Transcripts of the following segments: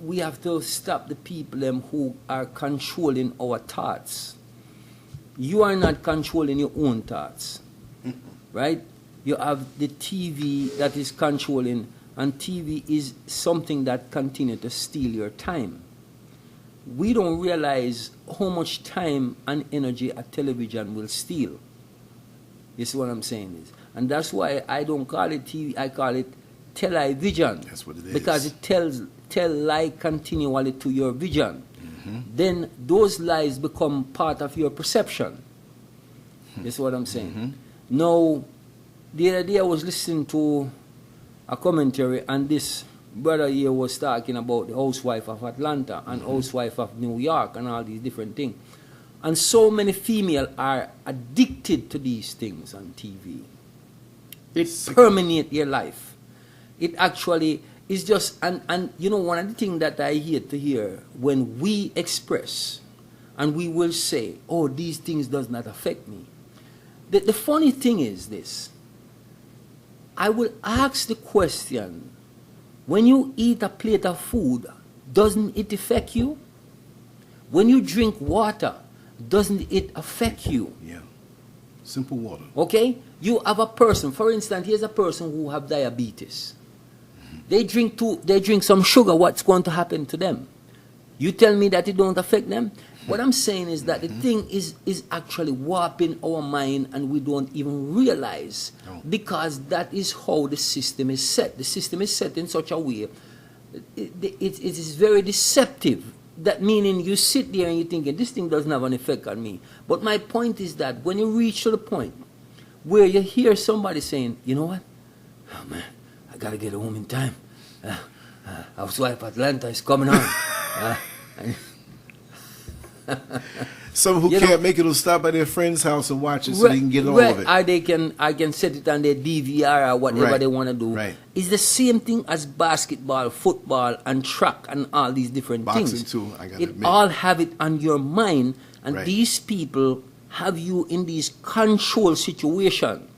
we have to stop the people them who are controlling our thoughts. You are not controlling your own thoughts, right? You have the TV that is controlling, and TV is something that continues to steal your time. We don't realize how much time and energy a television will steal. You see what I'm saying is, and that's why I don't call it TV. I call it television. That's what it is. Because it tell lie continually to your vision. Then those lies become part of your perception. You see what I'm saying? Now, the other day I was listening to a commentary, and this brother here was talking about the housewife of Atlanta and housewife of New York and all these different things. And so many females are addicted to these things on TV. It permeates their life. It actually is just, and you know, one of the things that I hate to hear when we express and we will say, oh, these things does not affect me. The funny thing is this. I will ask the question, when you eat a plate of food, doesn't it affect you? When you drink water, doesn't it affect you? Yeah. Simple water. Okay? You have a person, for instance, here's a person who have diabetes. They drink some sugar, what's going to happen to them? You tell me that it don't affect them? What I'm saying is that the thing is actually warping our mind, and we don't even realize, because that is how the system is set. The system is set in such a way, it is very deceptive. That meaning you sit there and you're thinking, this thing doesn't have an effect on me. But my point is that when you reach to the point where you hear somebody saying, you know what? Oh man, I gotta get home in time. Housewife Atlanta is coming on. Some who can't make it will stop by their friend's house and watch it so they can get all of it. Or I can set it on their DVR or whatever they want to do. Right. It's the same thing as basketball, football, and track and all these different Boxing things. too, I gotta it admit. all have it on your mind, and these people have you in these control situation.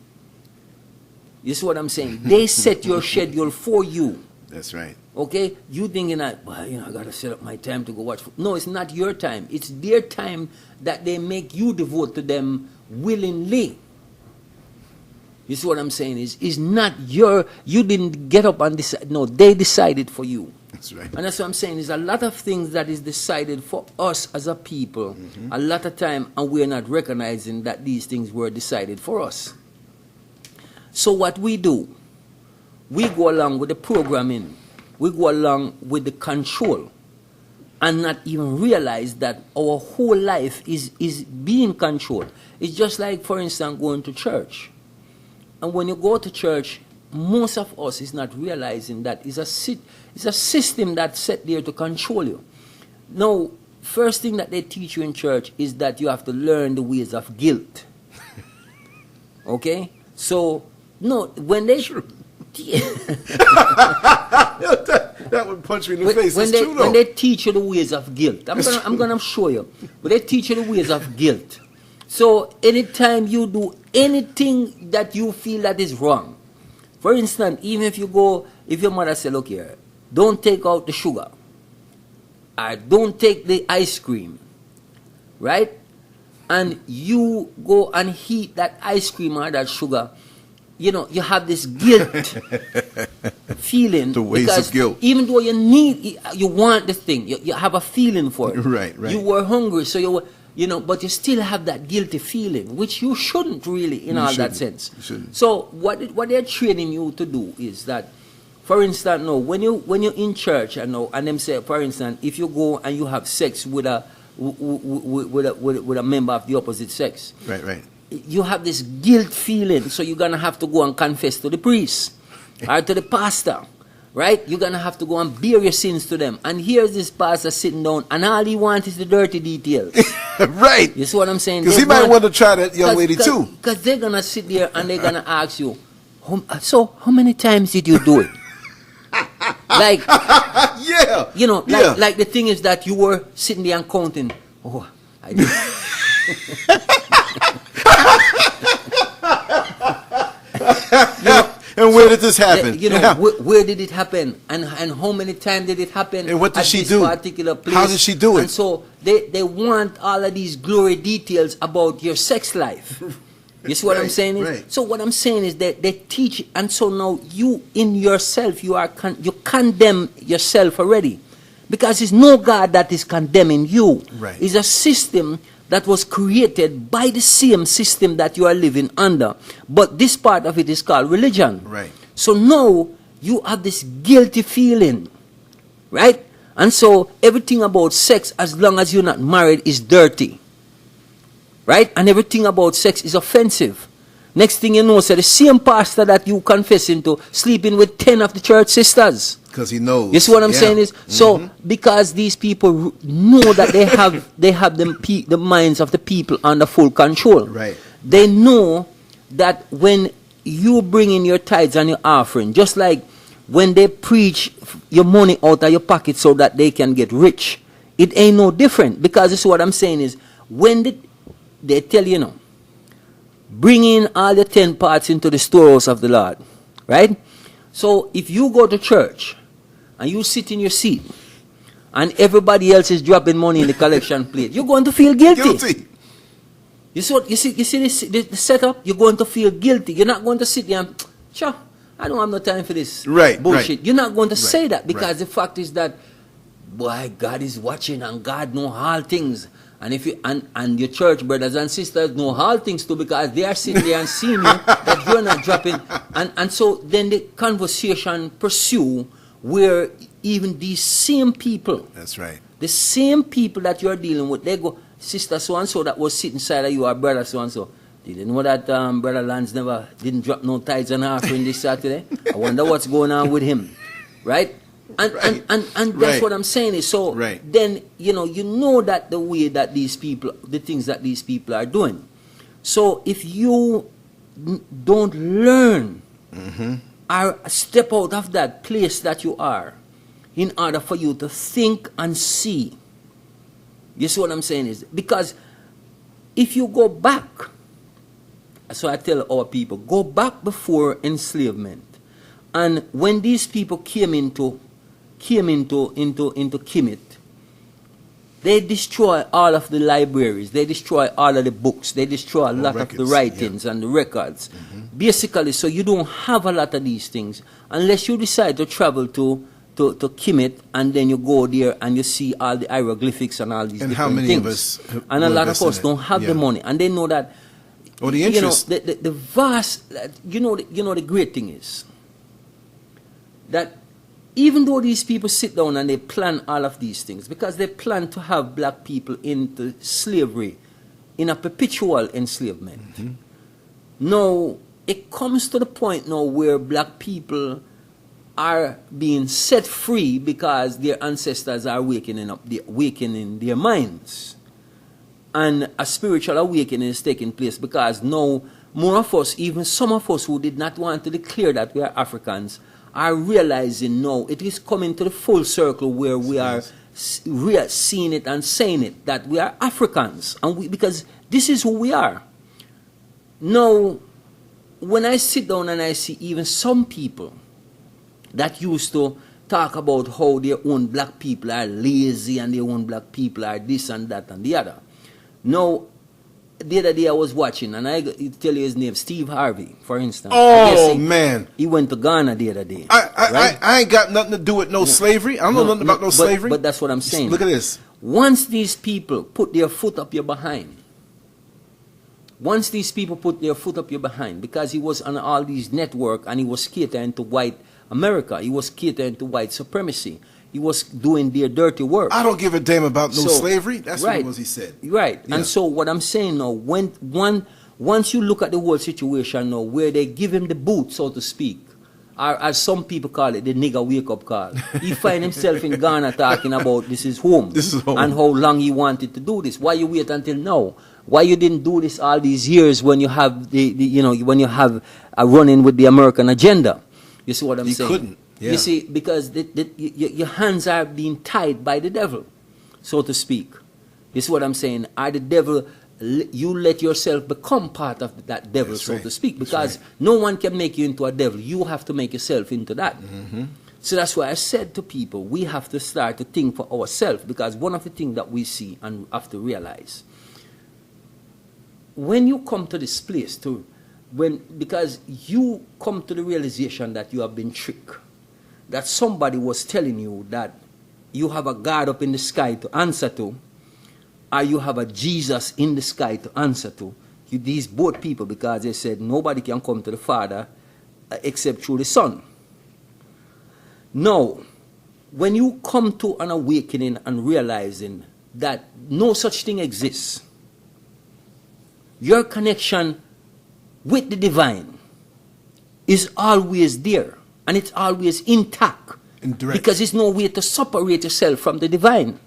You see what I'm saying? They set your schedule for you. That's right. Okay? You thinking that, well, you know, I got to set up my time to go watch. No, it's not your time. It's their time that they make you devote to them willingly. You see what I'm saying? Is not you didn't get up and decide. No, they decided for you. That's right. And that's what I'm saying. There's a lot of things that is decided for us as a people a lot of time, and we're not recognizing that these things were decided for us. So what we do, we go along with the programming. We go along with the control and not even realize that our whole life is being controlled. It's just like, for instance, going to church. And when you go to church, most of us is not realizing that it's a system that's set there to control you. Now, first thing that they teach you in church is that you have to learn the ways of guilt. Okay? So, no, when they... that would punch me in the face. When It's true, though. when they teach you the ways of guilt, I'm gonna show you. But they teach you the ways of guilt. So anytime you do anything that you feel that is wrong, for instance, even if your mother say, look here, don't take out the sugar, or don't take the ice cream, right? And you go and heat that ice cream or that sugar, you know, you have this guilt feeling. The ways of guilt. Even though you want the thing, you have a feeling for it. Right. You were hungry, so but you still have that guilty feeling, which you shouldn't really, that sense. You shouldn't. So what they're training you to do is that, for instance, when you're in church, and them say, for instance, if you go and you have sex with a member of the opposite sex, right. You have this guilt feeling, so you're going to have to go and confess to the priest or to the pastor, right? You're going to have to go and bear your sins to them. And here's this pastor sitting down, and all he wants is the dirty details. Right. You see what I'm saying? Because he might want to try that young lady too. Because they're going to sit there and they're going to ask you, so how many times did you do it? Like, yeah. Like the thing is that you were sitting there and counting, I did. And where did this happen? You know, where did it happen? And how many times did it happen? And what did she do? Particular place? How did she do it? And so they want all of these glory details about your sex life. You see what I'm saying? Right. So what I'm saying is that they teach, and so now you in yourself, you condemn yourself already. Because it's no God that is condemning you. Right. It's a system that was created by the same system that you are living under. But this part of it is called religion. Right. So now you have this guilty feeling, right? And so everything about sex, as long as you're not married, is dirty. Right? And everything about sex is offensive. Next thing you know, so the same pastor that you confessing to, sleeping with 10 of the church sisters. Because he knows. You see what I'm saying is? So, because these people know that they have the minds of the people under full control. Right. They know that when you bring in your tithes and your offering, just like when they preach your money out of your pocket so that they can get rich, it ain't no different. Because this is what I'm saying is, when they tell you now, bring in all the 10 parts into the storehouse of the Lord, right? So if you go to church and you sit in your seat and everybody else is dropping money in the collection plate, you're going to feel guilty. You see the setup? You're going to feel guilty. You're not going to sit there and, sure, I don't have no time for this bullshit. Right. You're not going to say that, because the fact is that, boy, God is watching and God knows all things. And if you and your church brothers and sisters know all things too, because they are sitting there and seeing you that you're not dropping, and so then the conversation pursue where even these same people, that's right, the same people that you're dealing with, they go, sister so and so that was sitting side of you, or brother so and so, didn't know that brother Lance didn't drop no tithes and offering this Saturday. I wonder what's going on with him, right? And that's what I'm saying is, so then you know that the way that these people, the things that these people are doing. So if you don't learn or step out of that place that you are, in order for you to think and see, you see what I'm saying is, because if you go back, so I tell our people, go back before enslavement, and when these people came into Kemet, they destroy all of the libraries, they destroy all of the books, they destroy a lot of the writings and the records. Basically, so you don't have a lot of these things unless you decide to travel to Kemet, and then you go there and you see all the hieroglyphics and all these different things. And how many of us and a lot of us don't have the money, and they know that. Or the interest. The vast, the great thing is that even though these people sit down and they plan all of these things, because they plan to have black people into slavery, in a perpetual enslavement. Now, it comes to the point now where black people are being set free because their ancestors are awakening their minds. And a spiritual awakening is taking place, because now more of us, even some of us who did not want to declare that we are Africans, are realizing now it is coming to the full circle where we are seeing it and saying it, that we are Africans, and because this is who we are. Now, when I sit down and I see even some people that used to talk about how their own black people are lazy and their own black people are this and that and the other. Now, the other day I was watching, and I tell you his name, Steve Harvey, for instance. Oh, man. He went to Ghana the other day. I ain't got nothing to do with no slavery. I don't know nothing about no slavery. But that's what I'm saying. Look at this. Once these people put their foot up your behind, because he was on all these network and he was catering to white America, he was catering to white supremacy, he was doing their dirty work. I don't give a damn about no slavery. That's what it was he said. Right. Yeah. And so what I'm saying now, once you look at the whole situation now, where they give him the boot, so to speak, or as some people call it, the nigger wake-up call, he find himself in Ghana talking about this is home. And how long he wanted to do this. Why you wait until now? Why you didn't do this all these years when you have when you have a run-in with the American agenda? You see what I'm saying? You couldn't. Yeah. You see, because your hands are being tied by the devil, so to speak. You see what I'm saying? The devil you let yourself become part of that devil, That's so right. to speak, That's because right. no one can make you into a devil. You have to make yourself into that. Mm-hmm. So that's why I said to people, we have to start to think for ourselves, because one of the things that we see and have to realize, when you come to this place, because you come to the realization that you have been tricked, that somebody was telling you that you have a God up in the sky to answer to, or you have a Jesus in the sky to answer to. These both people, because they said nobody can come to the Father except through the Son. Now, when you come to an awakening and realizing that no such thing exists, your connection with the divine is always there, and it's always intact, because there's no way to separate yourself from the divine.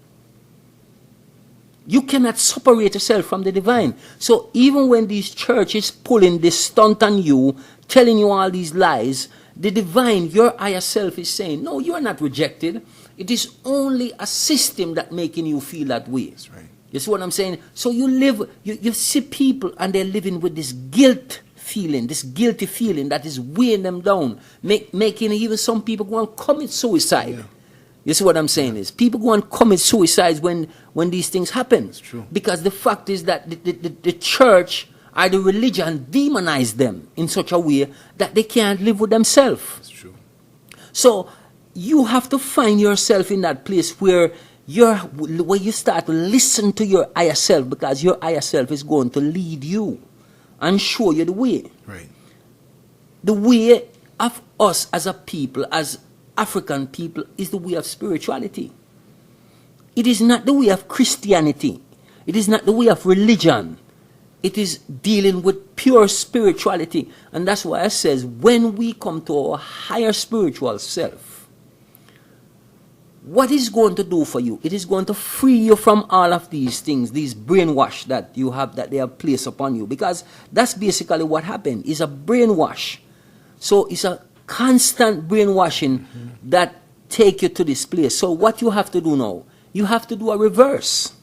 You cannot separate yourself from the divine. So even when these churches pulling this stunt on you, telling you all these lies, the divine, your higher self, is saying, no, you are not rejected. It is only a system that making you feel that way. That's right. You see what I'm saying? So you see people and they're living with this guilt feeling, this guilty feeling that is weighing them down, making even some people go and commit suicide. Yeah. You see what I'm saying is people go and commit suicides when these things happen. That's true. Because the fact is that the church or the religion demonize them in such a way that they can't live with themselves. That's true. So you have to find yourself in that place where you start to listen to your higher self, because your higher self is going to lead you and show you the way. Right. The way of us as a people, as African people, is the way of spirituality. It is not the way of Christianity. It is not the way of religion. It is dealing with pure spirituality. And that's why it says, when we come to our higher spiritual self, what is going to do for you? It is going to free you from all of these things, these brainwash that you have, that they have placed upon you. Because that's basically what happened. It's a brainwash. So it's a constant brainwashing that take you to this place. So what you have to do now, you have to do a reverse.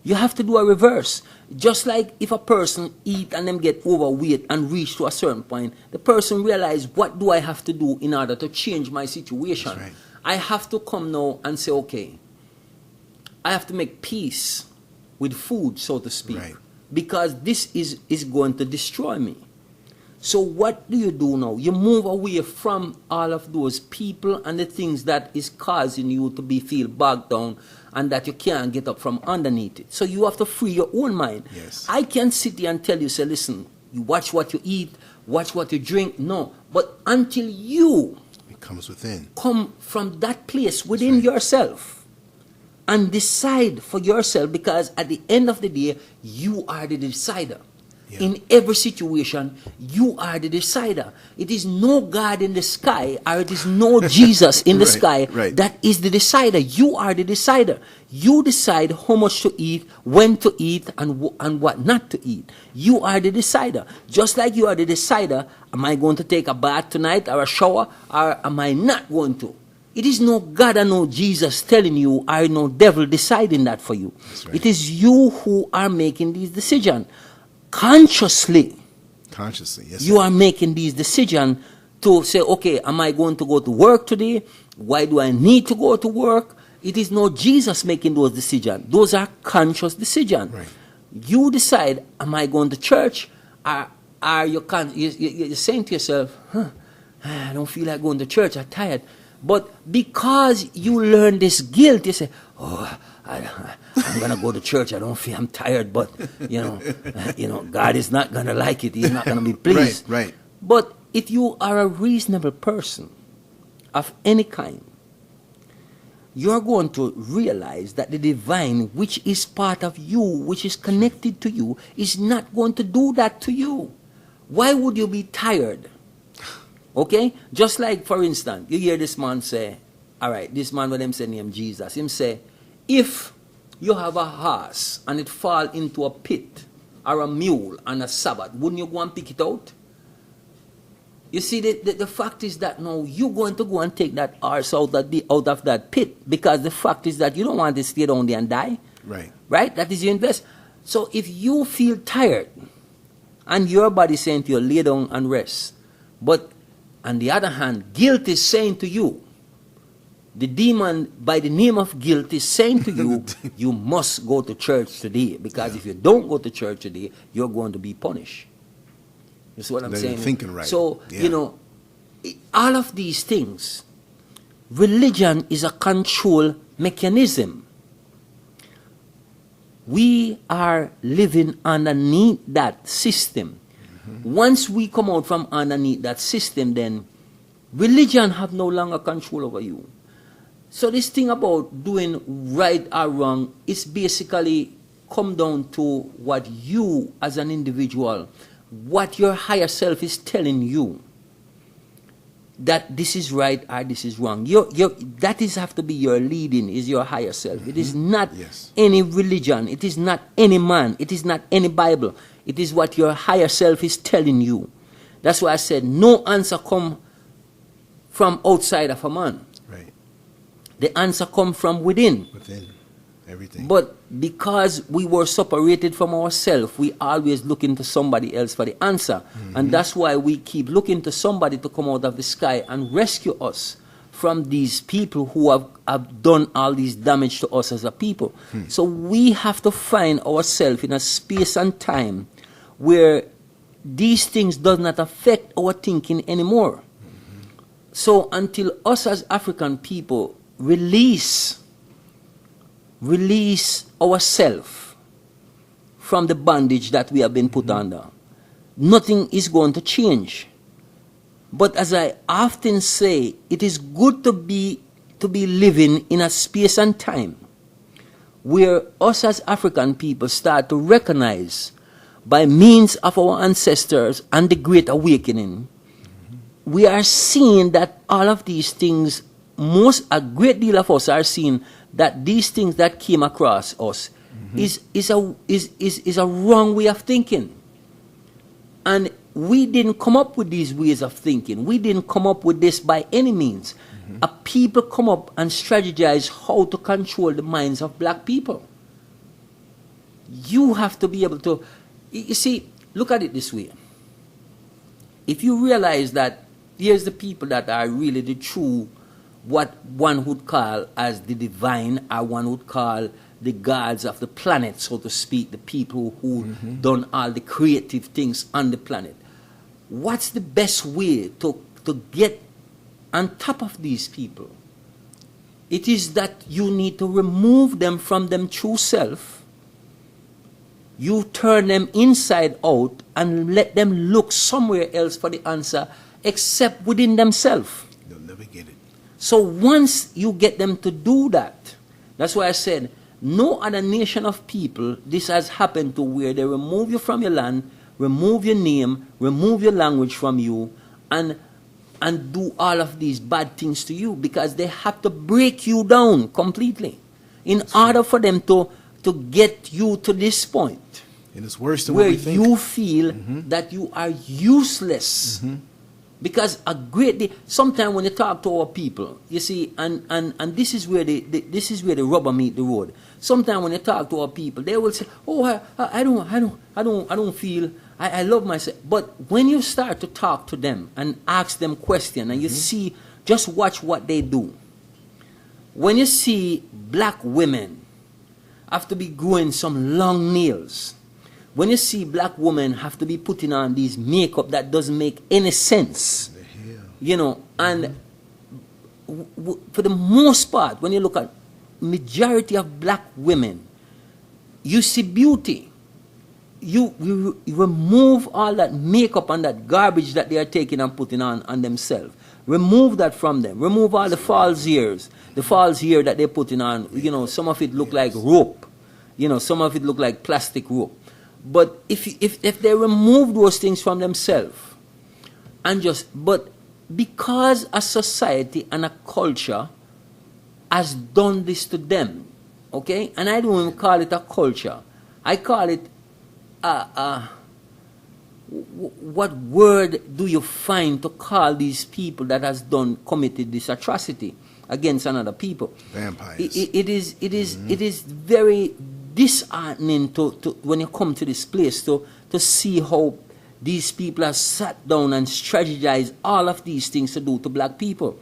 You have to do a reverse. Just like if a person eat and them get overweight and reach to a certain point, the person realize, what do I have to do in order to change my situation? That's right. I have to come now and say, okay, I have to make peace with food, so to speak, Right. because this is going to destroy me. So what do you do now? You move away from all of those people and the things that is causing you to feel bogged down and that you can't get up from underneath it. So you have to free your own mind. Yes. I can sit here and tell you, say, listen, you watch what you eat, watch what you drink. No, but until you It comes within. come from that place within right. yourself and decide for yourself, because at the end of the day, you are the decider. Yeah. In every situation, you are the decider. It is no God in the sky, or it is no Jesus in the Right, sky right. that is the decider. You are the decider. You decide how much to eat, when to eat, and what not to eat. You are the decider. Just like you are the decider, am I going to take a bath tonight or a shower, or am I not going to? It is no God or no Jesus telling you, or no devil deciding that for you. That's right. It is you who are making these decisions. Consciously, Yes. you are making these decisions to say, okay, am I going to go to work today? Why do I need to go to work? It is not Jesus making those decisions. Those are conscious decisions. Right. You decide, am I going to church? Are you're saying to yourself, I don't feel like going to church, I'm tired. But because you learn this guilt, you say, oh, I'm going to go to church. I don't feel, I'm tired, but, God is not going to like it. He's not going to be pleased. Right. But if you are a reasonable person of any kind, you're going to realize that the divine, which is part of you, which is connected to you, is not going to do that to you. Why would you be tired? Okay? Just like, for instance, you hear this man say, all right, this man with him say name Jesus. Him say, if you have a horse and it fall into a pit, or a mule on a Sabbath, wouldn't you go and pick it out? You see, the fact is that now you're going to go and take that horse out of that pit, because the fact is that you don't want to stay down there and die. Right. Right? That is your invest. So if you feel tired and your body saying to you, lay down and rest, but on the other hand, guilt is saying to you, the demon by the name of guilt is saying to you, you must go to church today, because if you don't go to church today, you're going to be punished. That's what I'm saying. You're thinking right. So, all of these things, religion is a control mechanism. We are living underneath that system. Once we come out from underneath that system, then religion have no longer control over you. So this thing about doing right or wrong is basically come down to what you as an individual, what your higher self is telling you, that this is right or this is wrong. That is have to be your leading, is your higher self. It is not any religion. It is not any man. It is not any Bible. It is what your higher self is telling you. That's why I said no answer come from outside of a man. Right. The answer come from within. Within. Everything. But because we were separated from ourselves, we always looking to somebody else for the answer. And that's why we keep looking to somebody to come out of the sky and rescue us from these people who have done all this damage to us as a people. So we have to find ourselves in a space and time where these things does not affect our thinking anymore. So until us as African people release ourselves from the bondage that we have been put under, nothing is going to change. But as I often say, it is good to be living in a space and time where us as African people start to recognize, by means of our ancestors and the Great Awakening, we are seeing that all of these things, a great deal of us are seeing that these things that came across us is a wrong way of thinking. And we didn't come up with these ways of thinking. We didn't come up with this by any means. A people come up and strategize how to control the minds of black people. You have to be able to, you see, look at it this way. If you realize that here's the people that are really the true, what one would call as the divine, or one would call the gods of the planet, so to speak, the people who done all the creative things on the planet. What's the best way to get on top of these people? It is that you need to remove them from them true self. You turn them inside out and let them look somewhere else for the answer except within themselves. They'll never get it. So once you get them to do that, that's why I said, no other nation of people this has happened to, where they remove you from your land, remove your name, remove your language from you, and do all of these bad things to you, because they have to break you down completely in order for them to get you to this point. And it's worse than where what we think. you feel that you are useless. Because a great day, sometimes when you talk to our people, you see, and this is where the rubber meet the road. Sometimes when you talk to our people, they will say, "Oh, I don't feel, I love myself." But when you start to talk to them and ask them questions, and you see, just watch what they do. When you see black women have to be growing some long nails, when you see black women have to be putting on these makeup that doesn't make any sense, you know, and for the most part, when you look at majority of black women, you see beauty. You remove all that makeup and that garbage that they are taking and putting on themselves. Remove that from them. Remove all the false ears, the false hair that they're putting on. You know, some of it look like rope. You know, some of it look like plastic rope. But if they remove those things from themselves, but because a society and a culture has done this to them, okay? And I don't even call it a culture. I call it what word do you find to call these people that has committed this atrocity against another people? Vampires. It is very disheartening to when you come to this place to see how these people have sat down and strategized all of these things to do to black people.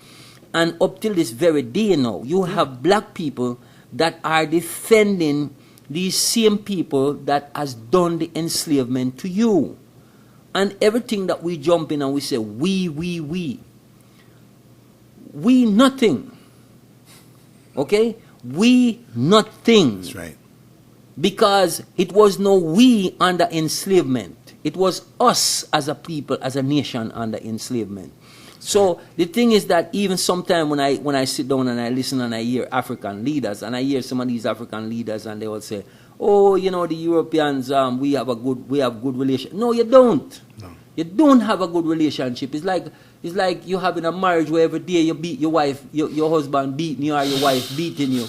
And up till this very day now, you have black people that are defending these same people that has done the enslavement to you. And everything that we jump in and we say, we nothing. Okay? We nothing. That's right. Because it was no we under enslavement. It was us as a people, as a nation under enslavement. So the thing is that even sometimes when I sit down and I listen and I hear African leaders, and I hear some of these African leaders and they will say, oh, you know, the Europeans, we have good relationship. No, you don't. No. You don't have a good relationship. It's like you having a marriage where every day you beat your wife, your husband beating you or your wife beating you.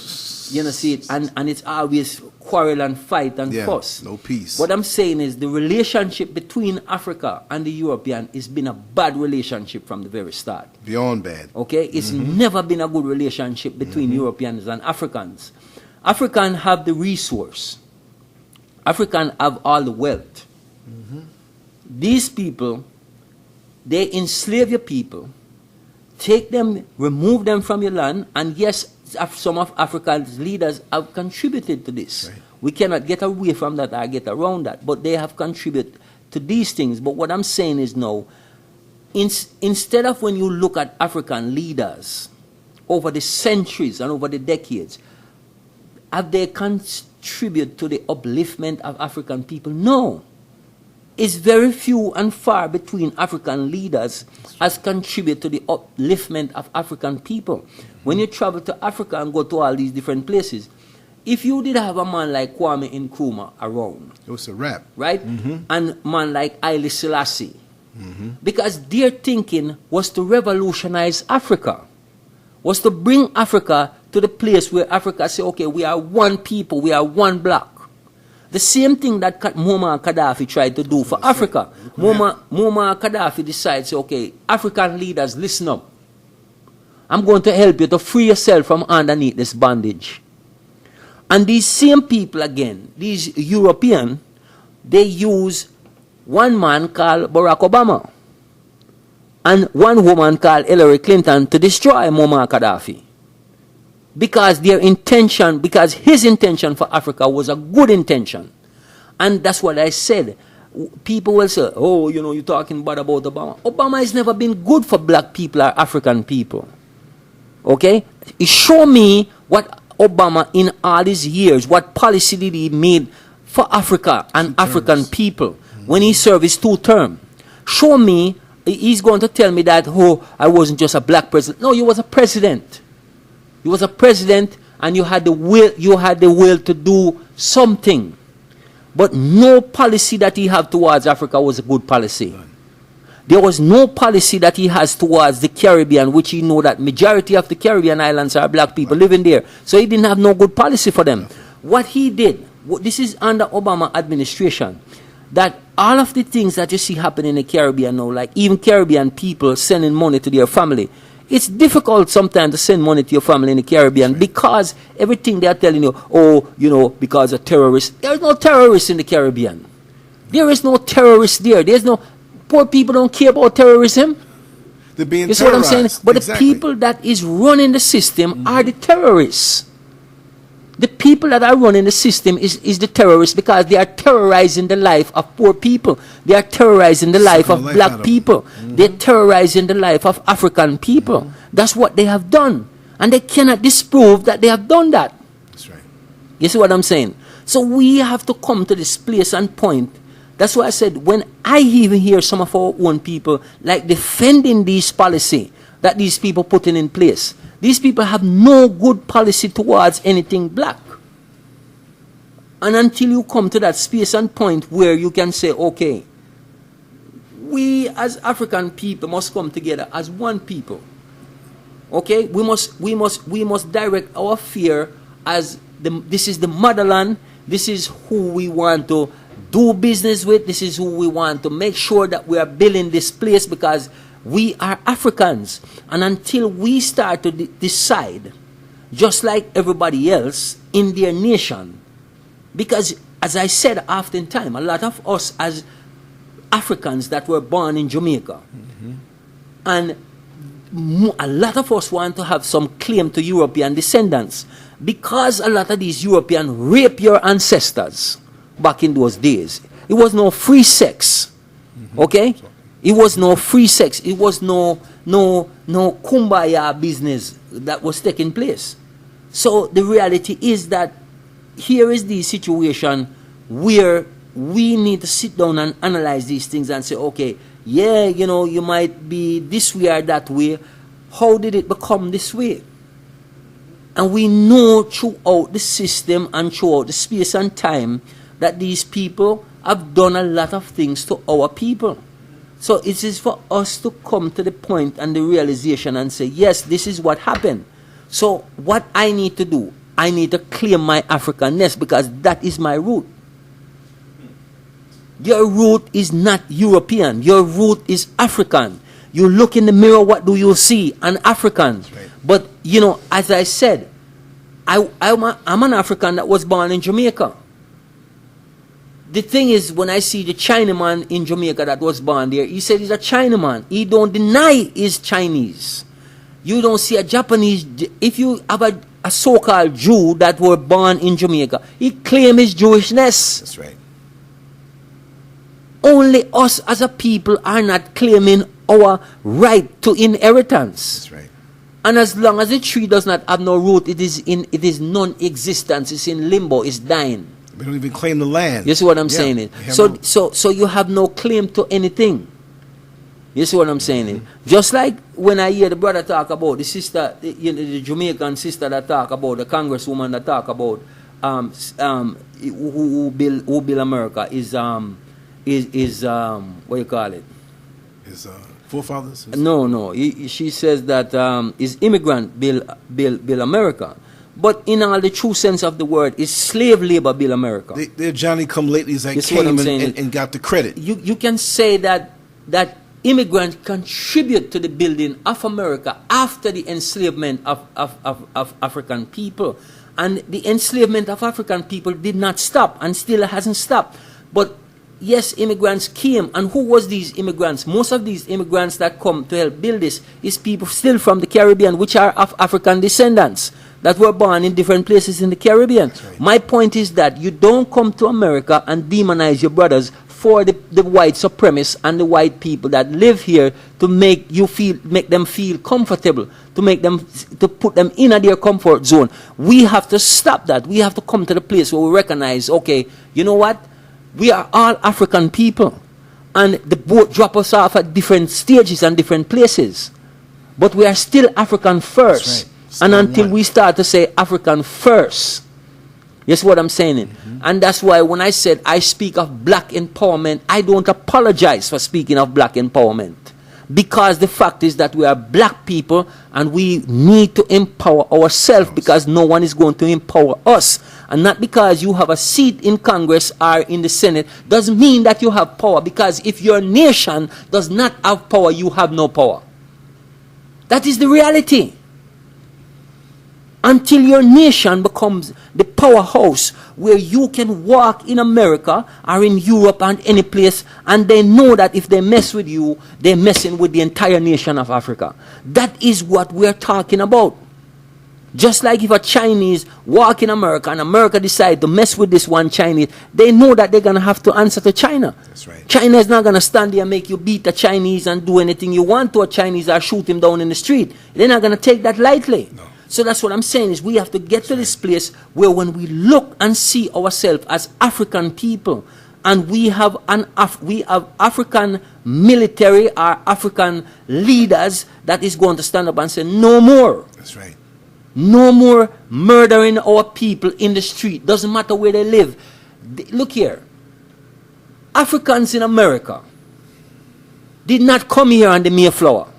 You know, see it, and it's always quarrel and fight and fuss. No peace. What I'm saying is the relationship between Africa and the European has been a bad relationship from the very start. Beyond bad. Okay? It's never been a good relationship between Europeans and Africans. Africans have the resource. Africans have all the wealth. These people, they enslave your people, take them, remove them from your land, and yes, some of Africa's leaders have contributed to this. Right. We cannot get away from that or get around that, but they have contributed to these things. But what I'm saying is now, instead of when you look at African leaders over the centuries and over the decades, have they contributed to the upliftment of African people? No. It's very few and far between African leaders has contributed to the upliftment of African people. When you travel to Africa and go to all these different places, if you did have a man like Kwame Nkrumah around, It was a wrap. right? And man like Haile Selassie, because their thinking was to revolutionize Africa, was to bring Africa to the place where Africa say, okay, we are one people, we are one block. The same thing that Muammar Gaddafi tried to do for Africa. Muammar Gaddafi decides, okay, African leaders, listen up. I'm going to help you to free yourself from underneath this bondage. And these same people again, these European, they use one man called Barack Obama and one woman called Hillary Clinton to destroy Muammar Gaddafi. Because his intention for Africa was a good intention. And that's what I said. People will say, oh, you know, you're talking bad about Obama. Obama has never been good for black people or African people. Okay? Show me what Obama in all these years, what policy did he made for Africa and African people when he served his 2 terms. Show me, he's going to tell me that, oh, I wasn't just a black president. No, you was a president. You was a president and you had the will to do something. But no policy that he had towards Africa was a good policy. There was no policy that he has towards the Caribbean, which he know that majority of the Caribbean islands are black people living there. So he didn't have no good policy for them. What he did, this is under Obama administration, that all of the things that you see happening in the Caribbean now, like even Caribbean people sending money to their family, it's difficult sometimes to send money to your family in the Caribbean because everything they are telling you, oh, you know, because of terrorists. There is no terrorists in the Caribbean. There is no terrorists there. There's no, poor people don't care about terrorism. They're being terrorized. You see what I'm saying? But exactly. The people that is running the system are the terrorists. The people that are running the system is the terrorists because they are terrorizing the life of poor people. They are terrorizing the life of black people. They're terrorizing the life of African people. That's what they have done. And they cannot disprove that they have done that. That's right. You see what I'm saying? So we have to come to this place and point. That's why I said when I even hear some of our own people like defending these policy that these people putting in place, these people have no good policy towards anything black. And until you come to that space and point where you can say, okay, we as African people must come together as one people. Okay? We must direct our fear as this is the motherland, this is who we want to do business with, this is who we want to make sure that we are building this place because we are Africans. And until we start to decide, just like everybody else in their nation, Because, as I said oftentimes, a lot of us as Africans that were born in Jamaica, and a lot of us want to have some claim to European descendants, because a lot of these Europeans rape your ancestors back in those days. It was no free sex, okay? It was no free sex. It was no kumbaya business that was taking place. So the reality is that here is the situation where we need to sit down and analyze these things and say, okay, yeah, you know, you might be this way or that way. How did it become this way? And we know throughout the system and throughout the space and time that these people have done a lot of things to our people. So it is for us to come to the point and the realization and say, yes, this is what happened. So what I need to do, I need to claim my Africanness, because that is my root. Your root is not European. Your root is African. You look in the mirror, what do you see? An African. Right. But, you know, as I said, I'm an African that was born in Jamaica. The thing is, when I see the Chinaman in Jamaica that was born there, he said he's a Chinaman. He don't deny he's Chinese. You don't see a Japanese. If you have a so-called Jew that were born in Jamaica, he claims his Jewishness. That's right. Only us as a people are not claiming our right to inheritance. That's right. And as long as the tree does not have no root, it is non-existence. It's in limbo. It's dying. We don't even claim the land. You see what I'm saying? So you have no claim to anything. You see what I'm saying? Just like when I hear the brother talk about the sister, the Jamaican sister that talk about, the congresswoman that talk about who build America is what you call it? His forefathers? No. She says that is immigrant build America. But in all the true sense of the word, is slave labor build America. They're Johnny-come-latelys that came and got the credit. You can say that immigrants contribute to the building of America after the enslavement of African people. And the enslavement of African people did not stop and still hasn't stopped. But yes, immigrants came. And who was these immigrants? Most of these immigrants that come to help build this is people still from the Caribbean, which are of African descendants that were born in different places in the Caribbean. Right. My point is that you don't come to America and demonize your brothers for the white supremacists and the white people that live here to make them feel comfortable, to put them in their comfort zone. We have to stop that. We have to come to the place where we recognize, okay, you know what? We are all African people, and the boat drop us off at different stages and different places, but we are still African first. That's right. And until we start to say African first, you see what I'm saying? And that's why when I said I speak of black empowerment, I don't apologize for speaking of black empowerment. Because the fact is that we are black people and we need to empower ourselves, because no one is going to empower us. And not because you have a seat in Congress or in the Senate doesn't mean that you have power. Because if your nation does not have power, you have no power. That is the reality. Until your nation becomes the powerhouse where you can walk in America or in Europe and any place, and they know that if they mess with you, they're messing with the entire nation of Africa. That is what we're talking about. Just like if a Chinese walk in America and America decide to mess with this one Chinese, they know that they're going to have to answer to China. That's right. China is not going to stand there and make you beat a Chinese and do anything you want to a Chinese or shoot him down in the street. They're not going to take that lightly. No. So that's what I'm saying, is we have to get to this place where when we look and see ourselves as African people, and we have African military or African leaders that is going to stand up and say, no more. That's right. No more murdering our people in the street. Doesn't matter where they live. Look here. Africans in America did not come here on the Mayflower.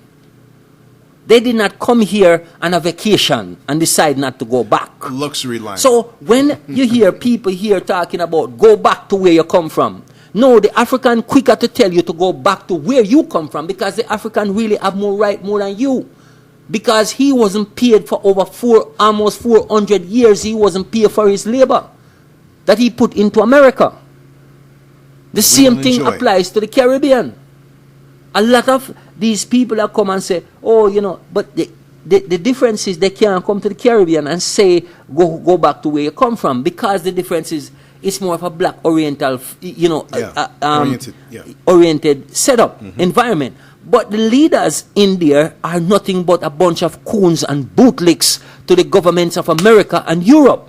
They did not come here on a vacation and decide not to go back. A luxury line. So when you hear people here talking about go back to where you come from, no, the African quicker to tell you to go back to where you come from, because the African really have more right more than you. Because he wasn't paid for over almost 400 years. He wasn't paid for his labor. that he put into America. The same thing applies to the Caribbean. A lot of these people that come and say, oh, you know, but the difference is they can't come to the Caribbean and say, go back to where you come from, because the difference is it's more of a black oriental, you know, oriented setup, environment. But the leaders in there are nothing but a bunch of coons and bootlicks to the governments of America and Europe.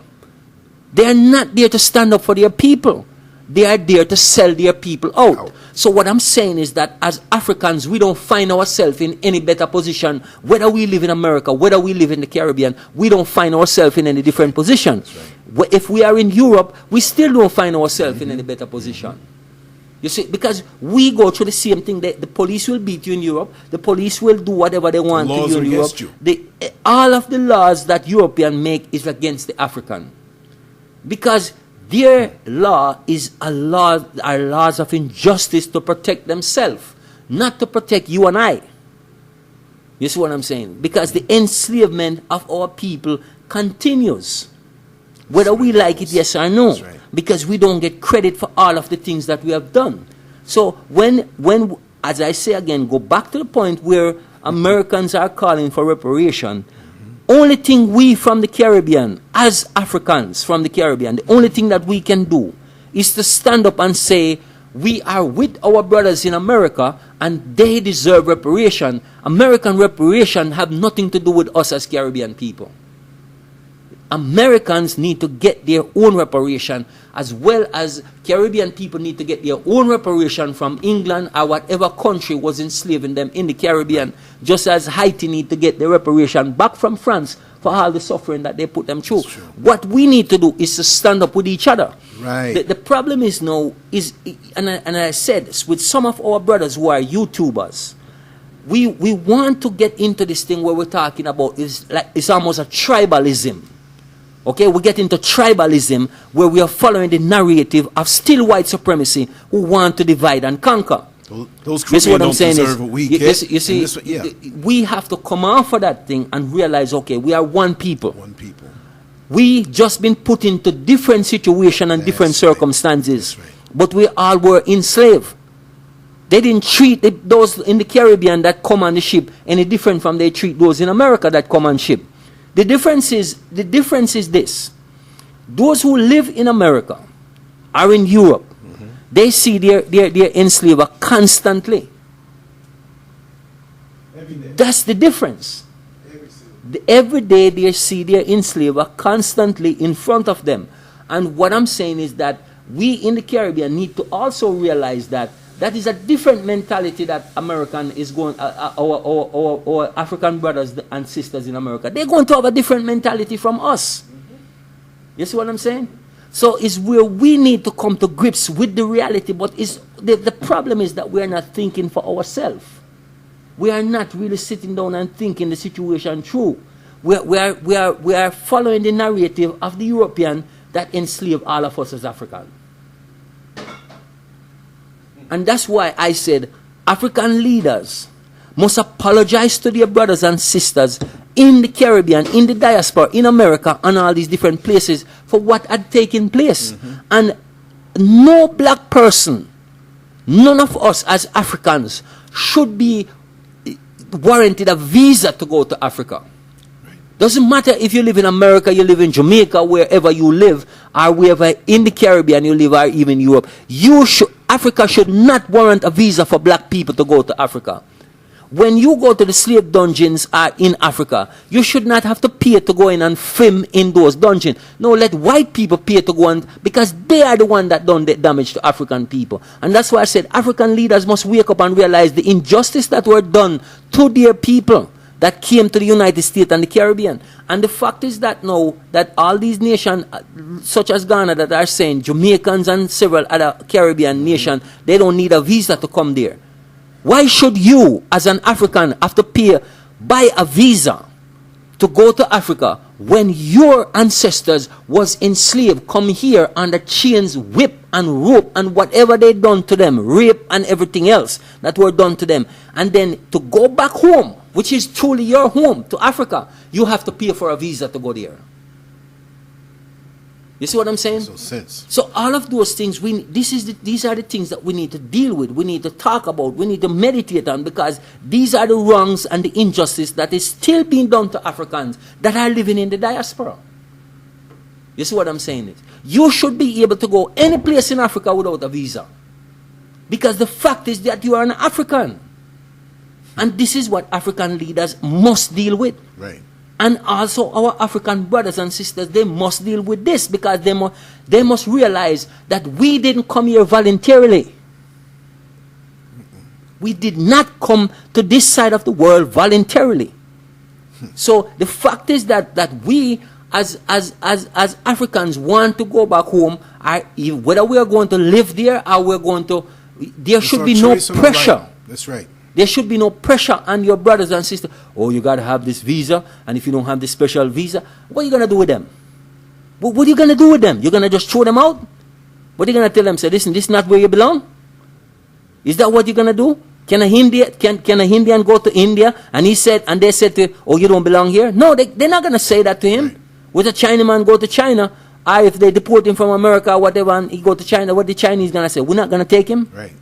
They are not there to stand up for their people. They are there to sell their people out. So what I'm saying is that as Africans, we don't find ourselves in any better position. Whether we live in America, whether we live in the Caribbean, we don't find ourselves in any different position. Right. If we are in Europe, we still don't find ourselves in any better position. You see, because we go through the same thing. The police will beat you in Europe. The police will do whatever they want to you in Europe. All of the laws that Europeans make is against the African. Because their law are laws of injustice to protect themselves, not to protect you and I. You see what I'm saying? Because the enslavement of our people continues, whether we like it, yes or no, because we don't get credit for all of the things that we have done. So when, as I say again, go back to the point where Americans are calling for reparation. Only thing we from the Caribbean, as Africans from the Caribbean, the only thing that we can do is to stand up and say, we are with our brothers in America and they deserve reparation. American reparation have nothing to do with us as Caribbean people. Americans need to get their own reparation, as well as Caribbean people need to get their own reparation from England or whatever country was enslaving them in the Caribbean, just as Haiti need to get their reparation back from France for all the suffering that they put them through. What we need to do is to stand up with each other. Right. The problem is now, and I said, with some of our brothers who are YouTubers, we want to get into this thing where we're talking about it's almost a tribalism. Okay, we get into tribalism where we are following the narrative of still white supremacy who want to divide and conquer. Those Caribbean don't deserve what we get. You see, we have to come off of that thing and realize, okay, we are one people. One people. We just been put into different situations and different circumstances, but we all were enslaved. They didn't treat those in the Caribbean that come on the ship any different from they treat those in America that come on ship. The difference is this. Those who live in America are in Europe. They see their enslaver constantly. That's the difference. Every day they see their enslaver constantly in front of them. And what I'm saying is that we in the Caribbean need to also realize that that is a different mentality that American is going, our African brothers and sisters in America. They're going to have a different mentality from us. You see what I'm saying? So it's where we need to come to grips with the reality, but the problem is that we're not thinking for ourselves. We are not really sitting down and thinking the situation through. We are following the narrative of the European that enslaved all of us as Africans. And that's why I said African leaders must apologize to their brothers and sisters in the Caribbean, in the diaspora, in America, and all these different places for what had taken place. And no black person, none of us as Africans should be warranted a visa to go to Africa. Doesn't matter if you live in America, you live in Jamaica, wherever you live, or wherever in the Caribbean you live, or even Europe. Africa should not warrant a visa for black people to go to Africa. When you go to the slave dungeons in Africa, you should not have to pay to go in and film in those dungeons. No, let white people pay to go in, because they are the one that done the damage to African people. And that's why I said African leaders must wake up and realize the injustice that were done to their people that came to the United States and the Caribbean. And the fact is that now that all these nations, such as Ghana, that are saying Jamaicans and several other Caribbean nations, they don't need a visa to come there. Why should you, as an African, have to buy a visa to go to Africa when your ancestors was enslaved, come here under chains, whip and rope and whatever they done to them, rape and everything else that were done to them, and then to go back home, which is truly your home, to Africa, you have to pay for a visa to go there. You see what I'm saying? Makes no sense. So all of those things, these are the things that we need to deal with. We need to talk about. We need to meditate on, because these are the wrongs and the injustice that is still being done to Africans that are living in the diaspora. You see what I'm saying? You should be able to go any place in Africa without a visa, because the fact is that you are an African, and this is what African leaders must deal with. Right. And also our African brothers and sisters, they must deal with this, because they must realize that we didn't come here voluntarily. We did not come to this side of the world voluntarily. So the fact is that we as Africans want to go back home, whether we are going to live there or we're going to, there should be no pressure. That's right. There should be no pressure on your brothers and sisters. Oh, you got to have this visa, and if you don't have this special visa, what are you going to do with them? What are you going to do with them? You're going to just throw them out? What are you going to tell them? Say, listen, this is not where you belong? Is that what you're going to do? Can a Indian go to India, and they said to, oh, you don't belong here? No, they're not going to say that to him. Right. Would a Chinaman go to China, or if they deport him from America or whatever, and he go to China, what the Chinese going to say? We're not going to take him? Right.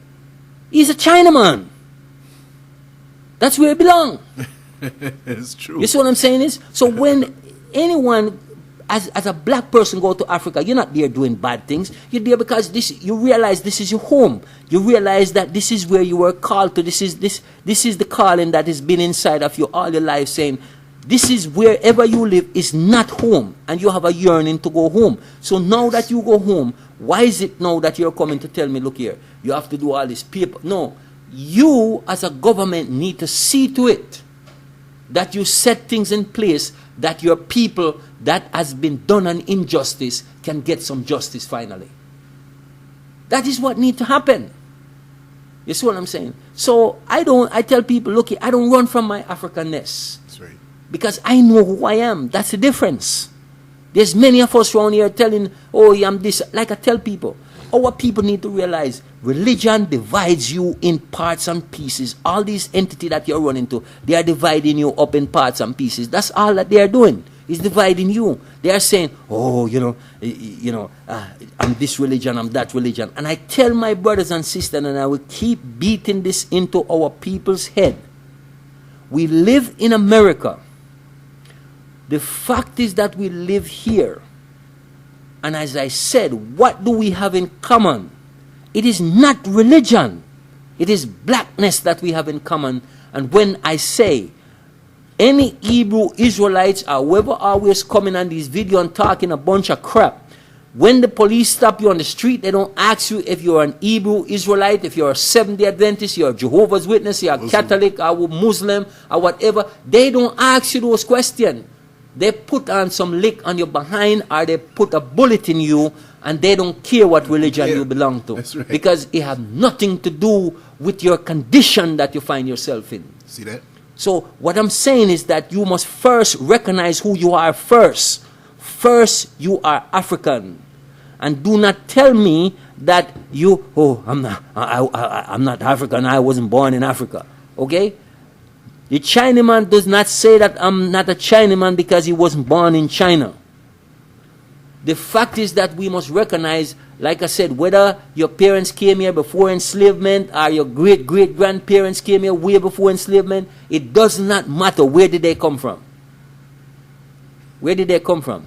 He's a Chinaman. That's where it belongs. It's true. You see what I'm saying is? So when anyone, as a black person, go to Africa, you're not there doing bad things. You're there because you realize this is your home. You realize that this is where you were called to. This is the calling that has been inside of you all your life, saying, this is wherever you live is not home, and you have a yearning to go home. So now that you go home, why is it now that you're coming to tell me, look here, you have to do all this paper? No. You, as a government, need to see to it that you set things in place that your people that has been done an injustice can get some justice finally. That is what needs to happen. You see what I'm saying? So I tell people, look, I don't run from my Africanness. That's right. Because I know who I am. That's the difference. There's many of us around here telling, oh, I'm this. Like I tell people, our people need to realize religion divides you in parts and pieces. All these entities that you're running to, they are dividing you up in parts and pieces. That's all that they are doing, is dividing you. They are saying, oh, I'm this religion, I'm that religion. And I tell my brothers and sisters, and I will keep beating this into our people's head. We live in America. The fact is that we live here. And as I said, what do we have in common? It is not religion. It is blackness that we have in common. And when I say any Hebrew Israelites or whoever always coming on these videos and talking a bunch of crap, when the police stop you on the street, they don't ask you if you're an Hebrew Israelite, if you're a Seventh-day Adventist, you're a Jehovah's Witness, you're a Catholic or Muslim or whatever. They don't ask you those questions. They put on some lick on your behind, or they put a bullet in you, and they don't care what religion you belong to. That's right. Because it has nothing to do with your condition that you find yourself in. See that? So what I'm saying is that you must first recognize who you are first. First, you are African. And do not tell me that I'm not African, I wasn't born in Africa. Okay? The Chinaman does not say that I'm not a Chinaman because he wasn't born in China. The fact is that we must recognize, like I said, whether your parents came here before enslavement or your great-great-grandparents came here way before enslavement, it does not matter. Where did they come from? Where did they come from?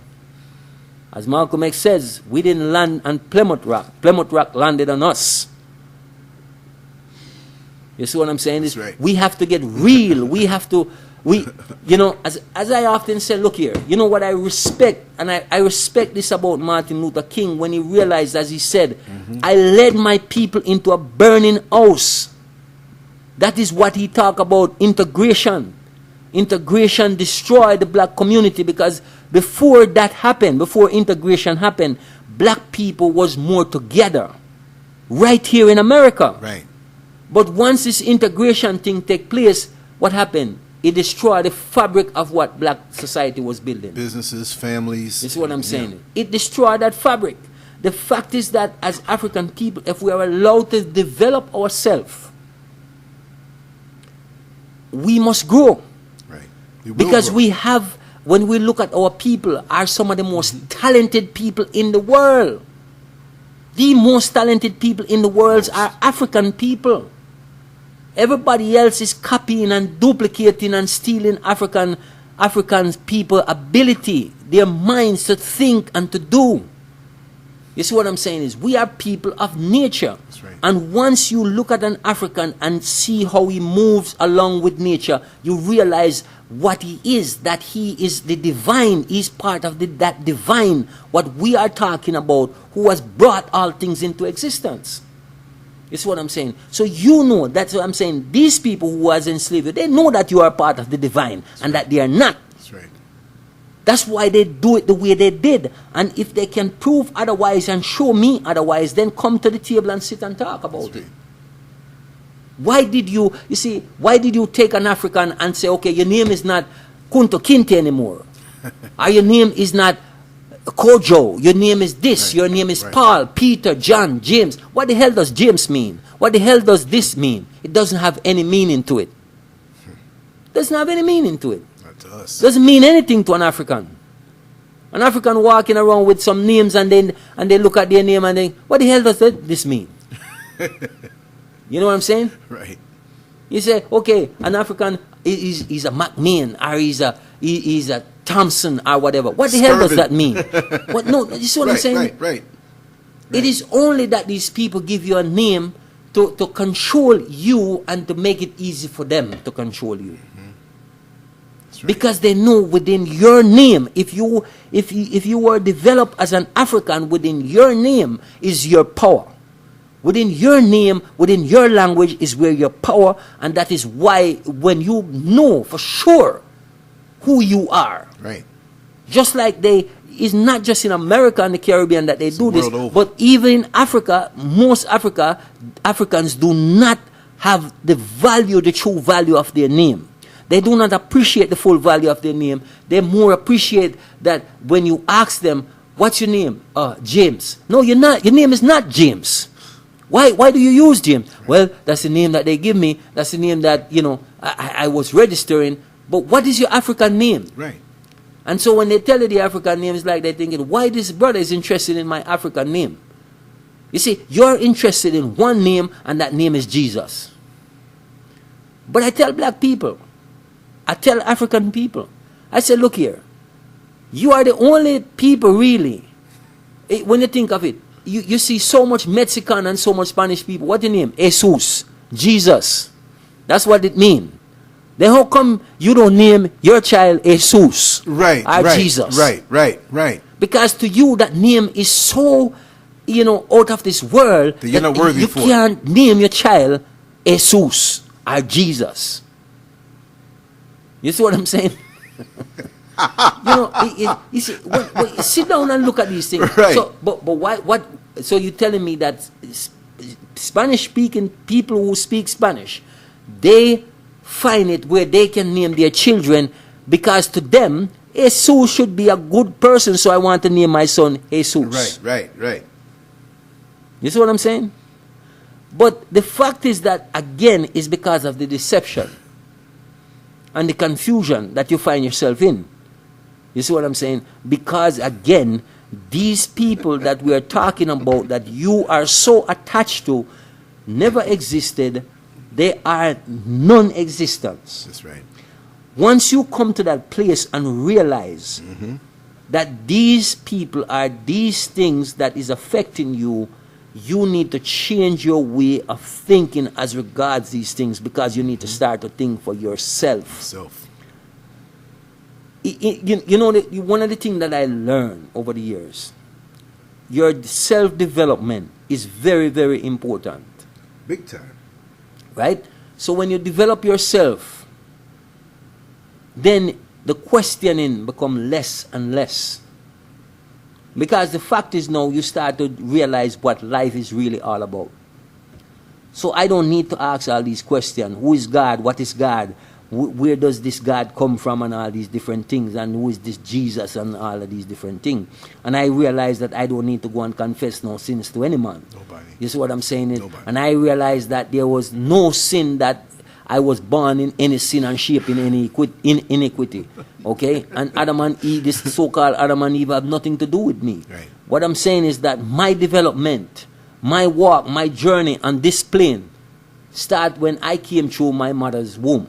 As Malcolm X says, we didn't land on Plymouth Rock. Plymouth Rock landed on us. You see what I'm saying? That's right. We have to get real. We have to, as I often say, look here, you know what I respect, and I respect this about Martin Luther King when he realized, as he said, I led my people into a burning house. That is what he talked about, integration. Integration destroyed the black community, because before that happened, before integration happened, black people was more together. Right here in America. Right. But once this integration thing take place, what happened? It destroyed the fabric of what black society was building. Businesses, families. This is what I'm saying. Yeah. It destroyed that fabric. The fact is that as African people, if we are allowed to develop ourselves, we must grow. Right. Because grow. when we look at our people, are some of the most talented people in the world. The most talented people in the world are African people. Everybody else is copying and duplicating and stealing African people ability, their minds to think and to do. You see what I'm saying is we are people of nature. That's right. And once you look at an African and see how he moves along with nature, you realize what he is, that he is the divine. He's part of that divine, what we are talking about, who has brought all things into existence. You see what I'm saying? So you know, that's what I'm saying. These people who was enslaved you, they know that you are part of the divine and that they are not. That's right. That's why they do it the way they did. And if they can prove otherwise and show me otherwise, then come to the table and sit and talk about it. Why did you take an African and say, okay, your name is not Kunto Kinte anymore. Or your name is not Kojo. Your name is this. Right. Your name is Paul, Peter, John, James. What the hell does James mean? What the hell does this mean? It doesn't have any meaning to it. Doesn't have any meaning to it. To us. Doesn't mean anything to an African. An African walking around with some names and they look at their name and they, what the hell does this mean? You know what I'm saying? Right. You say, okay, an African is a McMahon or he's a Thompson or whatever. What the hell does that mean? What? No, you see what I'm saying? Right. It is only that these people give you a name to control you and to make it easy for them to control you. Right. Because they know within your name, if you were developed as an African, within your name is your power. Within your name, within your language is where your power, and that is why when you know for sure who you are, right? Just like it's not just in America and the Caribbean that they do this, but even in Africa, most Africans do not have the true value of their name. They do not appreciate the full value of their name. They more appreciate that when you ask them, what's your name? James. No, you're not. Your name is not James. Why do you use James? Right. Well, that's the name that they give me. That's the name that, I was registering. But what is your African name? Right. And so when they tell you the African name, it's like they're thinking, why this brother is interested in my African name? You see, you're interested in one name, and that name is Jesus. But I tell black people, I tell African people, I say, look here, you are the only people really, when you think of it, you see so much Mexican and so much Spanish people. What's your name? Jesus. Jesus. That's what it means. Then how come you don't name your child Jesus? Right. Jesus. Right. Because to you that name is so, out of this world that you're not worthy for. You can't name your child Jesus or Jesus. You see what I'm saying? You see, sit down and look at these things. Right. So, but why? So you're telling me that Spanish-speaking people who speak Spanish, they find it where they can name their children because to them, Jesus should be a good person, so I want to name my son Jesus. Right. You see what I'm saying? But the fact is that, again, is because of the deception and the confusion that you find yourself in. You see what I'm saying? Because, again, these people that we are talking about that you are so attached to never existed. They are non-existent. That's right. Once you come to that place and realize that these people are these things that is affecting you, you need to change your way of thinking as regards these things, because you need to start to think for yourself. One of the things that I learned over the years, your self-development is very, very important. Big time. Right? So when you develop yourself, then the questioning becomes less and less. Because the fact is now you start to realize what life is really all about. So I don't need to ask all these questions. Who is God? What is God? Where does this God come from? And all these different things. And who is this Jesus? And all of these different things. And I realize that I don't need to go and confess no sins to any man. Nobody. You see what I'm saying? Nobody. And I realized that there was no sin that I was born in any sin and shaped in any iniquity. Okay? And Adam and Eve, this so-called Adam and Eve have nothing to do with me. Right. What I'm saying is that my development, my walk, my journey on this plane start when I came through my mother's womb.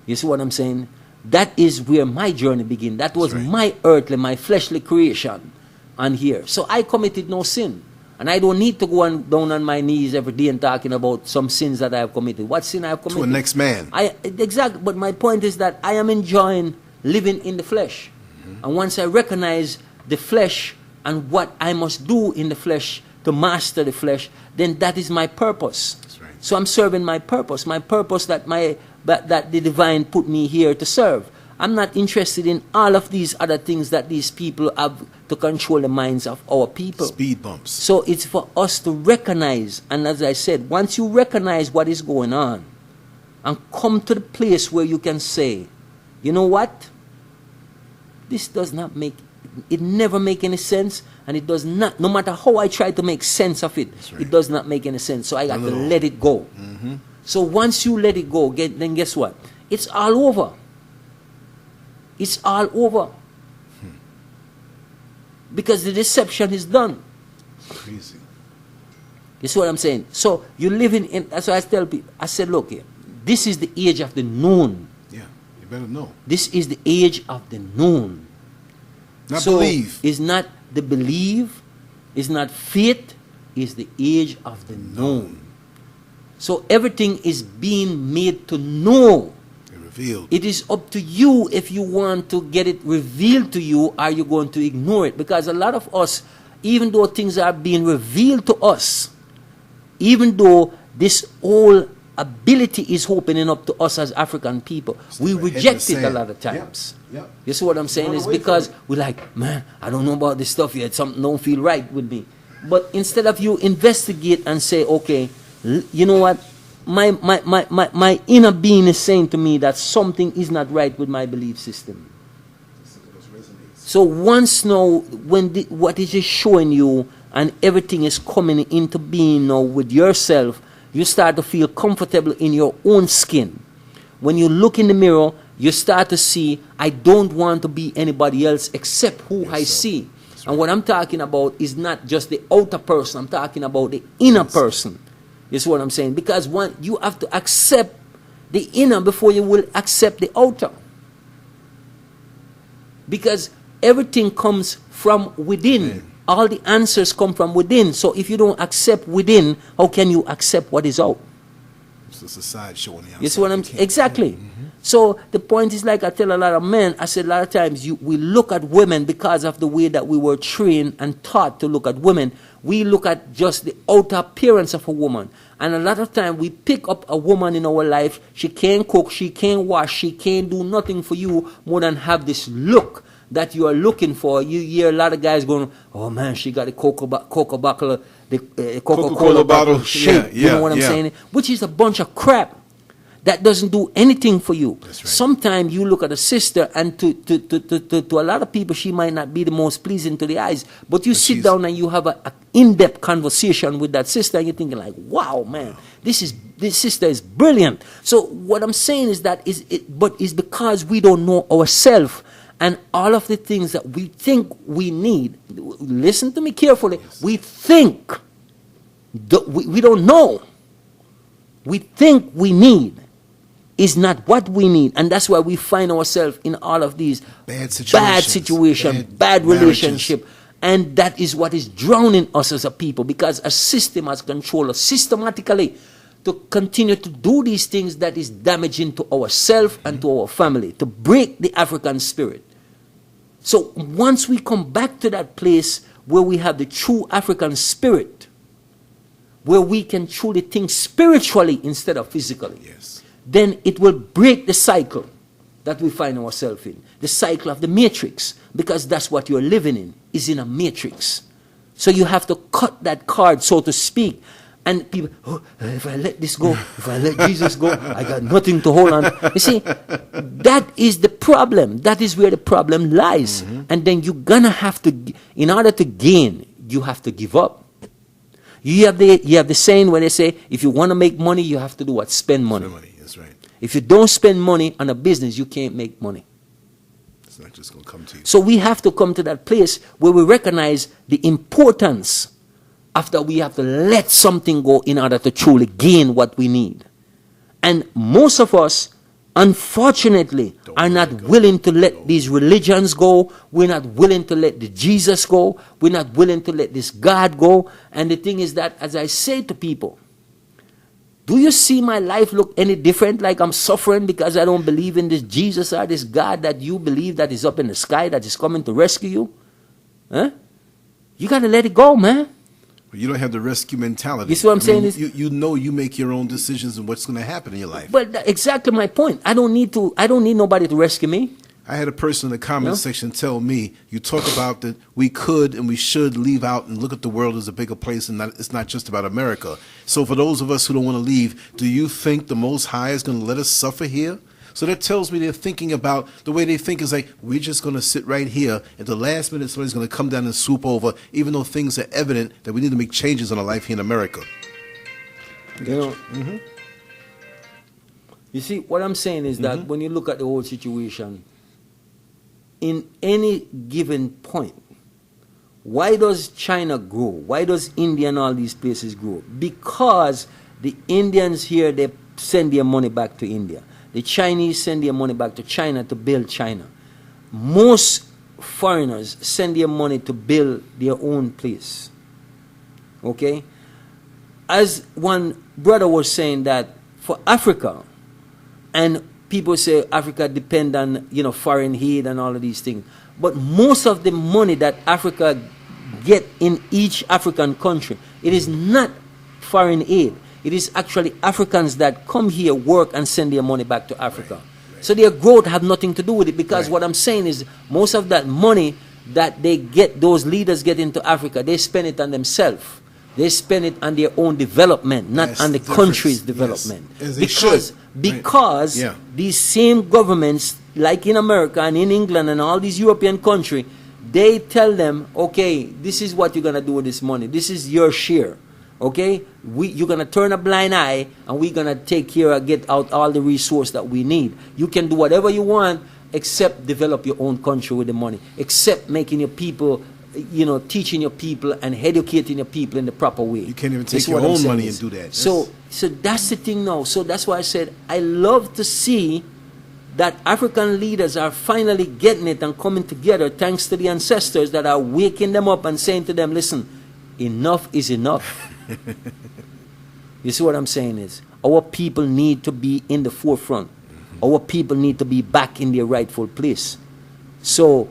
You see what I'm saying? That is where my journey began. That was my earthly, my fleshly creation on here. So I committed no sin. And I don't need to go down on my knees every day and talking about some sins that I have committed. What sin I have committed? To a next man. Exactly. But my point is that I am enjoying living in the flesh. Mm-hmm. And once I recognize the flesh and what I must do in the flesh to master the flesh, then that is my purpose. That's right. So I'm serving my purpose that that the divine put me here to serve. I'm not interested in all of these other things that these people have to control the minds of our people. Speed bumps. So it's for us to recognize, and as I said, once you recognize what is going on and come to the place where you can say, you know what? This does not make, it never make any sense, and it does not, no matter how I try to make sense of it, it does not make any sense. So I got to let it go. Mm-hmm. So once you let it go, then guess what? It's all over. It's all over. Because the deception is done. Crazy. You see what I'm saying? So you're living in, that's why I tell people, I said, look here, this is the age of the known. Yeah, you better know. This is the age of the known. Not so believe. It's not the believe, it's not faith, it's the age of the known. So everything is being made to know. Revealed. It is up to you if you want to get it revealed to you, are you going to ignore it? Because a lot of us, even though things are being revealed to us, even though this whole ability is opening up to us as African people, we reject it a lot of times. Yep. You see what I'm saying? It's because we're like, man, I don't know about this stuff yet. Something don't feel right with me. But instead of you investigate and say, okay, you know what? My inner being is saying to me that something is not right with my belief system. So once now, when what is just showing you and everything is coming into being now with yourself, you start to feel comfortable in your own skin. When you look in the mirror, you start to see, I don't want to be anybody else except who I see. Right. And what I'm talking about is not just the outer person, I'm talking about the inner person. You see what I'm saying? Because you have to accept the inner before you will accept the outer. Because everything comes from within. Amen. All the answers come from within. So if you don't accept within, how can you accept what is out? It's just a side show on the outside. You see what I'm saying? Exactly. Mm-hmm. So the point is, like I tell a lot of men, I said a lot of times we look at women because of the way that we were trained and taught to look at women. We look at just the outer appearance of a woman. And a lot of time we pick up a woman in our life, she can't cook, she can't wash, she can't do nothing for you more than have this look that you are looking for. You hear a lot of guys going, oh man, she got a Coca-Cola bottle, the Coca-Cola bottle shape. You know what I'm saying? Which is a bunch of crap that doesn't do anything for you. That's right. Sometimes you look at a sister and to a lot of people she might not be the most pleasing to the eyes, but you sit down and you have an in-depth conversation with that sister and you're thinking like, wow, man, this sister is brilliant. So what I'm saying is that but it's because we don't know ourselves and all of the things that we think we need. Listen to me carefully. Yes. We think, we don't know. We think we need is not what we need, and that's why we find ourselves in all of these bad situations, bad relationship, and that is what is drowning us as a people, because a system has controlled us systematically to continue to do these things that is damaging to ourselves and to our family, to break the African spirit. So once we come back to that place where we have the true African spirit, where we can truly think spiritually instead of physically, yes, then it will break the cycle that we find ourselves in, the cycle of the matrix, because that's what you're living in, is in a matrix. So you have to cut that card, so to speak. And people, oh, if I let this go, if I let Jesus go, I got nothing to hold on. You see, that is the problem. That is where the problem lies. Mm-hmm. And then you're going to have to, in order to gain, you have to give up. You have the saying where they say, if you want to make money, you have to do what? Spend money. That's right. If you don't spend money on a business, you can't make money. It's not just going to come to you. So we have to come to that place where we recognize the importance after we have to let something go in order to truly gain what we need. And most of us, unfortunately, are not willing to let these religions go. We're not willing to let the Jesus go. We're not willing to let this God go. And the thing is that, as I say to people, do you see my life look any different? Like I'm suffering because I don't believe in this Jesus or this God that you believe that is up in the sky, that is coming to rescue you? Huh? You got to let it go, man. You don't have the rescue mentality. You see what I'm saying? You know you make your own decisions and what's going to happen in your life. But exactly my point. I don't need nobody to rescue me. I had a person in the comment section tell me, you talk about that we could and we should leave out and look at the world as a bigger place, and it's not just about America. So for those of us who don't want to leave, do you think the Most High is going to let us suffer here? So that tells me they're thinking about, the way they think is like, we're just going to sit right here. At the last minute, somebody's going to come down and swoop over, even though things are evident that we need to make changes in our life here in America. You know, you see, what I'm saying is that when you look at the whole situation, in any given point, why does China grow? Why does India and all these places grow? Because the Indians here, they send their money back to India. The Chinese send their money back to China to build China. Most foreigners send their money to build their own place. Okay? As one brother was saying that for Africa, and people say Africa depend on, foreign aid and all of these things. But most of the money that Africa get in each African country, it is not foreign aid. It is actually Africans that come here, work, and send their money back to Africa. Right. So their growth have nothing to do with it, because what I'm saying is most of that money that they get, those leaders get into Africa, they spend it on themselves. They spend it on their own development, not on the country's development. Yes. Because these same governments, like in America and in England and all these European countries, they tell them, okay, this is what you're going to do with this money. This is your share. Okay, you're going to turn a blind eye, and we're going to take care of, get out all the resource that we need. You can do whatever you want, except develop your own country with the money, except making your people, teaching your people and educating your people in the proper way. You can't even take your own money and do that. So that's the thing now. So that's why I said I love to see that African leaders are finally getting it and coming together, thanks to the ancestors that are waking them up and saying to them, listen, enough is enough. You see what I'm saying is, our people need to be in the forefront. Our people need to be back in their rightful place. So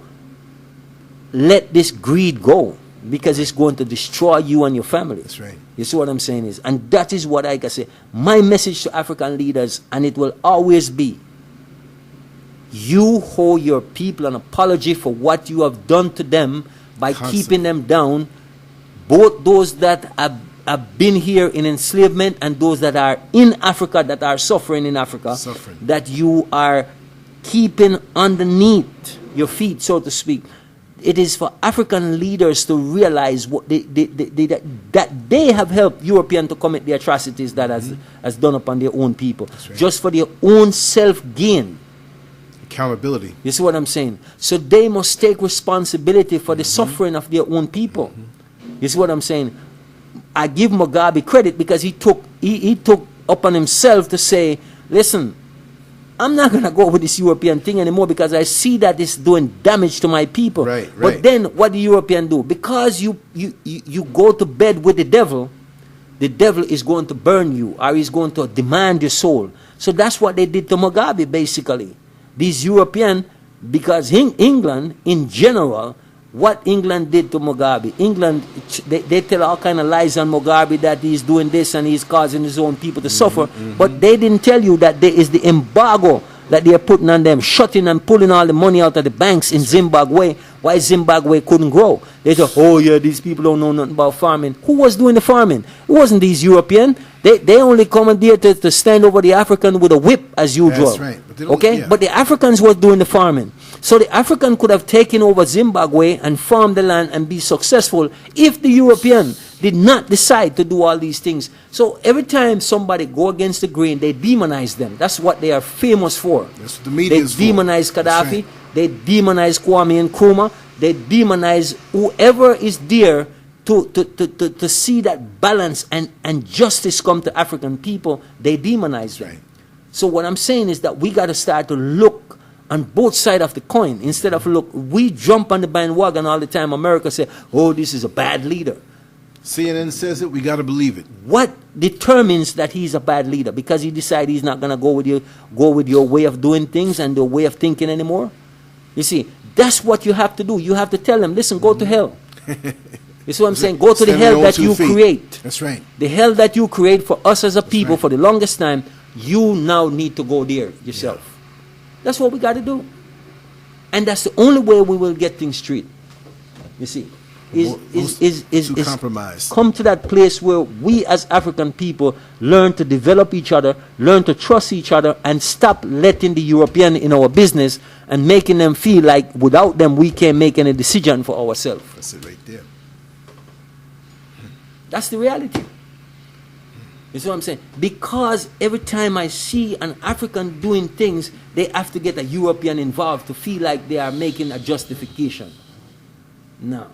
let this greed go, because it's going to destroy you and your family. That's right. You see what I'm saying is, and that is what I can say. My message to African leaders, and it will always be, you owe your people an apology for what you have done to them by keeping them down, both those that have been here in enslavement and those that are in Africa, that are suffering in Africa, that you are keeping underneath your feet, so to speak. It is for African leaders to realize what that they have helped Europeans to commit the atrocities that has done upon their own people, just for their own self-gain. Accountability. You see what I'm saying? So they must take responsibility for the suffering of their own people. You see what I'm saying? I give Mugabe credit because he took upon himself to say, listen, I'm not going to go with this European thing anymore because I see that it's doing damage to my people. Right. But then what do Europeans do? Because you go to bed with the devil is going to burn you, or he's going to demand your soul. So that's what they did to Mugabe, basically. These Europeans, because England in general, what England did to Mugabe, England, they tell all kind of lies on Mugabe that he's doing this and he's causing his own people to suffer. But they didn't tell you that there is the embargo that they're putting on them, shutting and pulling all the money out of the banks in Zimbabwe. Why Zimbabwe couldn't grow? They thought, oh yeah, these people don't know nothing about farming. Who was doing the farming? It wasn't these Europeans. They only commandeered to stand over the African with a whip as usual. That's right. But the Africans were doing the farming. So the African could have taken over Zimbabwe and farmed the land and be successful if the European did not decide to do all these things. So every time somebody go against the grain, they demonize them. That's what they are famous for. That's what the media is for. They demonize Gaddafi. Right. They demonize Kwame Nkrumah. They demonize whoever is there to see that balance and justice come to African people. They demonize them. Right. So what I'm saying is that we got to start to look on both sides of the coin. Instead of look, we jump on the bandwagon all the time. America say, oh, this is a bad leader. CNN says it, we got to believe it. What determines that he's a bad leader? Because he decided he's not going to go with your way of doing things and the way of thinking anymore? You see, that's what you have to do. You have to tell them, listen, go to hell. You see what I'm saying? Go to the hell that you create. That's right. The hell that you create for us as a people right. for the longest time, you now need to go there yourself. Yeah. That's what we got to do. And that's the only way we will get things straight. You see, is compromise. Come to that place where we as African people learn to develop each other, learn to trust each other, and stop letting the European in our business and making them feel like without them we can't make any decision for ourselves. That's it right there. That's the reality. You see what I'm saying? Because every time I see an African doing things, they have to get a European involved to feel like they are making a justification. No.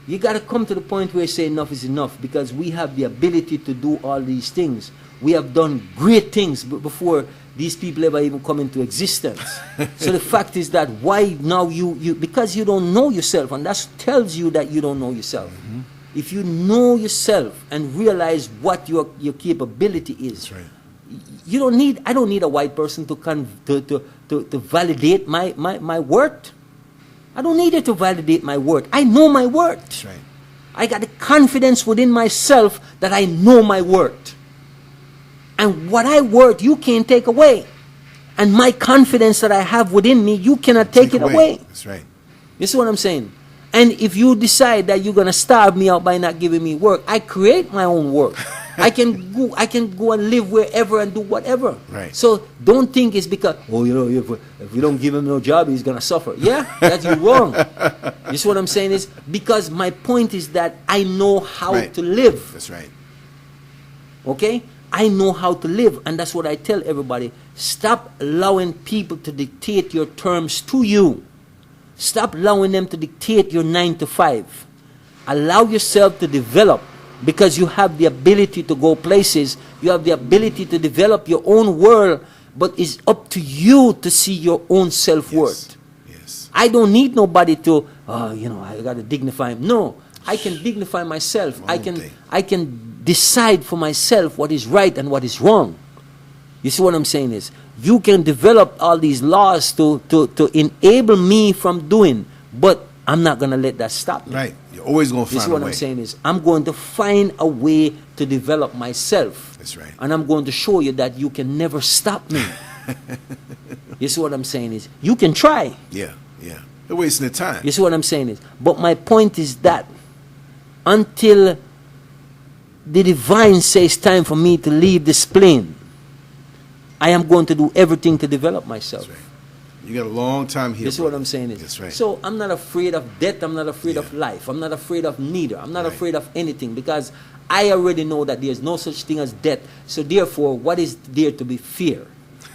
You got to come to the point where you say enough is enough, because we have the ability to do all these things. We have done great things before these people ever even come into existence. So the fact is that why now you because you don't know yourself, and that tells you that you don't know yourself. Mm-hmm. If you know yourself and realize what your capability is, right. I don't need a white person to validate my worth. I don't need it to validate my worth. I know my worth. That's right. I got the confidence within myself that I know my worth. And what I worth, you can't take away. And my confidence that I have within me, you cannot take it away. That's right. You see what I'm saying? And if you decide that you're going to starve me out by not giving me work, I create my own work. I can go and live wherever and do whatever. Right. So don't think it's because, if we don't give him no job, he's going to suffer. Yeah, that's wrong. You see what I'm saying is, because my point is that I know how right. to live. That's right. Okay? I know how to live, and that's what I tell everybody. Stop allowing people to dictate your terms to you. Stop allowing them to dictate your 9 to 5. Allow yourself to develop, because you have the ability to go places. You have the ability to develop your own world, but it's up to you to see your own self-worth. Yes. I don't need nobody to, I got to dignify him. No, I can dignify myself. I can decide for myself what is right and what is wrong. You see what I'm saying is, you can develop all these laws to enable me from doing, but I'm not going to let that stop me. Right. You're always going to find a way. You see what I'm saying is, I'm going to find a way to develop myself. That's right. And I'm going to show you that you can never stop me. You see what I'm saying is, you can try. Yeah. They're wasting their time. You see what I'm saying is, but my point is that until the divine says time for me to leave this plane, I am going to do everything to develop myself. That's right. You got a long time here. You see what I'm saying is, that's right. So I'm not afraid of death. I'm not afraid of life. I'm not afraid of neither. I'm not afraid of anything, because I already know that there's no such thing as death. So therefore, what is there to be fear?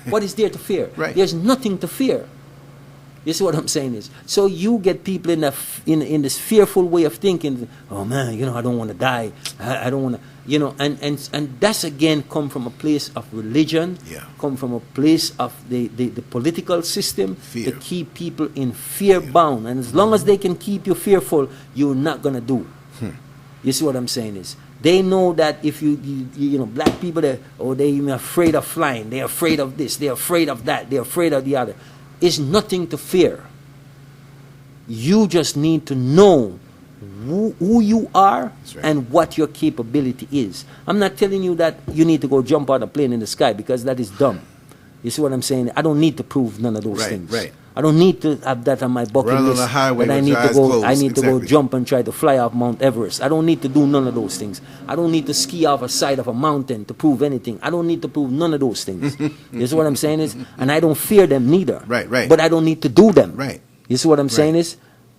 What is there to fear? Right. There's nothing to fear. You see what I'm saying is, so you get people in this fearful way of thinking. Oh man, I don't want to die. I don't want to, and that's again come from a place of religion. Yeah. Come from a place of the political system. Fear. To keep people in fear bound, and as long as they can keep you fearful, you're not gonna do. You see what I'm saying is, they know that if you black people, they're even afraid of flying. They're afraid of this. They're afraid of that. They're afraid of the other. It's nothing to fear. You just need to know who you are, right, and what your capability is. I'm not telling you that you need to go jump out a plane in the sky, because that is dumb. You see what I'm saying? I don't need to prove none of those things. Right. I don't need to have that on my bucket Run list. on the highway that I with need your to eyes go. closed. I need to go Exactly. jump and try to fly off Mount Everest. I don't need to do none of those things. I don't need to ski off a side of a mountain to prove anything. I don't need to prove none of those things. You see what I'm saying is, and I don't fear them neither. Right. But I don't need to do them. Right. You see what I'm saying is,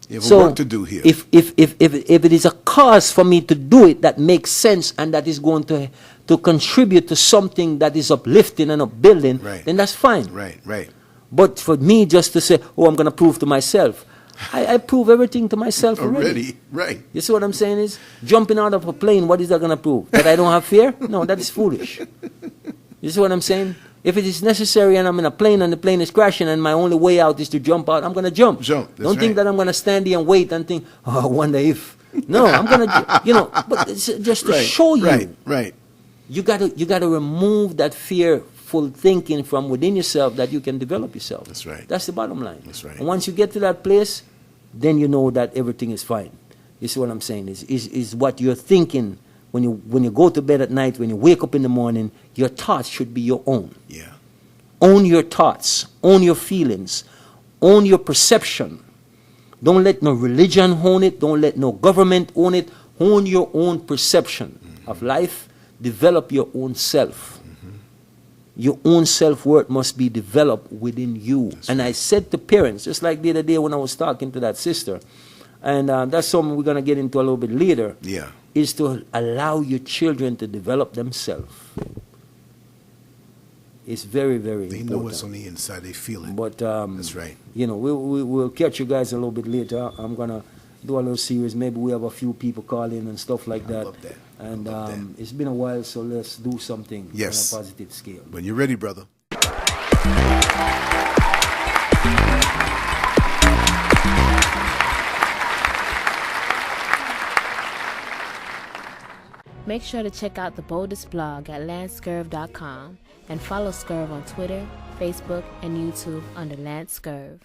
You have work to do here. If it is a cause for me to do it that makes sense and that is going to contribute to something that is uplifting and upbuilding, then that's fine. Right. But for me just to say, oh, I'm going to prove to myself, I prove everything to myself already. Right. You see what I'm saying is? Jumping out of a plane, what is that going to prove? That I don't have fear? No, that is foolish. You see what I'm saying? If it is necessary and I'm in a plane and the plane is crashing and my only way out is to jump out, I'm going to jump. Don't think that I'm going to stand there and wait and think, oh, I wonder if. No, I'm going to, but it's just to show you. Right. You got to remove that fearful thinking from within yourself that you can develop yourself. That's right. That's the bottom line. That's right. And once you get to that place, then you know that everything is fine. You see what I'm saying? Is what you're thinking when you go to bed at night, when you wake up in the morning, your thoughts should be your own. Yeah. Own your thoughts. Own your feelings. Own your perception. Don't let no religion own it. Don't let no government own it. Own your own perception of life. Develop your own self. Your own self-worth must be developed within you. And I said to parents, just like the other day when I was talking to that sister, and that's something we're going to get into a little bit later, is to allow your children to develop themselves. It's very, very important. They know what's on the inside. They feel it. But, that's right. We'll catch you guys a little bit later. I'm going to do a little series. Maybe we have a few people call in and stuff like that. I love that. And it's been a while, so let's do something on a positive scale. When you're ready, brother. Make sure to check out the boldest blog at lancescurv.com and follow Scurv on Twitter, Facebook, and YouTube under Lance Scurv.